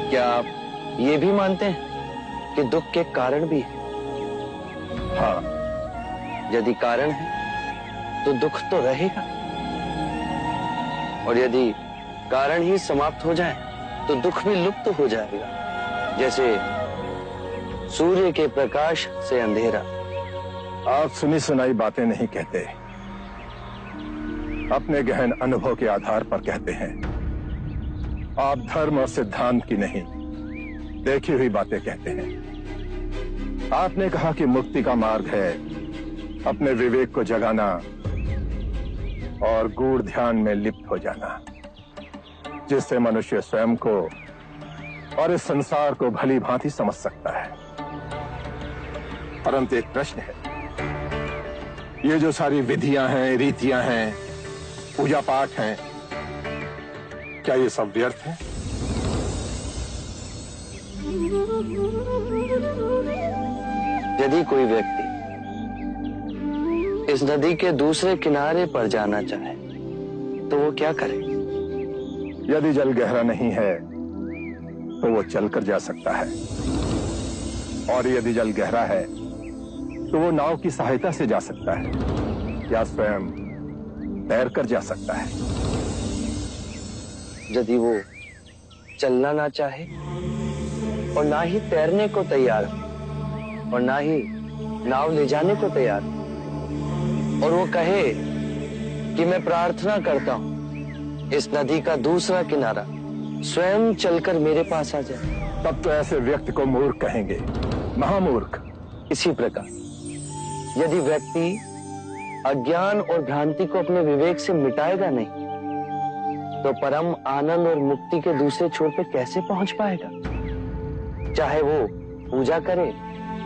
क्या आप ये भी मानते हैं कि दुख के कारण भी है? हाँ। यदि कारण है तो दुख तो रहेगा, और यदि कारण ही समाप्त हो जाए तो दुख भी लुप्त हो जाएगा। जैसे सूर्य के प्रकाश से अंधेरा। आप सुनी सुनाई बातें नहीं कहते, अपने गहन अनुभव के आधार पर कहते हैं। आप धर्म और सिद्धांत की नहीं, देखी हुई बातें कहते हैं। आपने कहा कि मुक्ति का मार्ग है अपने विवेक को जगाना और गूढ़ ध्यान में लिप्त हो जाना, जिससे मनुष्य स्वयं को और इस संसार को भली भांति समझ सकता है। परंतु एक प्रश्न है, ये जो सारी विधियां हैं, रीतियां हैं, पूजा पाठ हैं, क्या ये सब व्यर्थ है? यदि कोई व्यक्ति इस नदी के दूसरे किनारे पर जाना चाहे तो वो क्या करे? यदि जल गहरा नहीं है तो वो चलकर जा सकता है, और यदि जल गहरा है तो वो नाव की सहायता से जा सकता है या स्वयं तैरकर जा सकता है। यदि वो चलना ना चाहे और ना ही तैरने को तैयार हो और ना ही नाव ले जाने को तैयार हो, और वो कहे कि मैं प्रार्थना करता हूं इस नदी का दूसरा किनारा स्वयं चलकर मेरे पास आ जाए, तब तो ऐसे व्यक्ति को मूर्ख कहेंगे, महामूर्ख। इसी प्रकार यदि व्यक्ति अज्ञान और भ्रांति को अपने विवेक से मिटाएगा नहीं तो परम आनंद और मुक्ति के दूसरे छोर पे कैसे पहुंच पाएगा? चाहे वो पूजा करे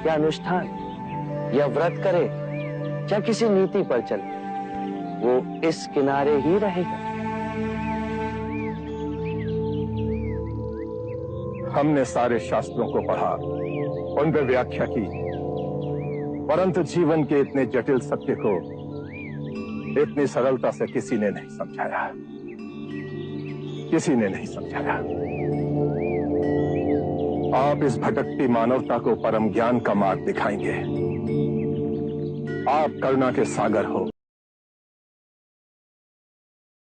या अनुष्ठान या व्रत करे या किसी नीति पर चले, वो इस किनारे ही रहेगा। हमने सारे शास्त्रों को पढ़ा, उन पर व्याख्या की, परंतु जीवन के इतने जटिल सत्य को इतनी सरलता से किसी ने नहीं समझाया, किसी ने नहीं समझाया। आप इस भटकती मानवता को परम ज्ञान का मार्ग दिखाएंगे। आप करुणा के सागर हो,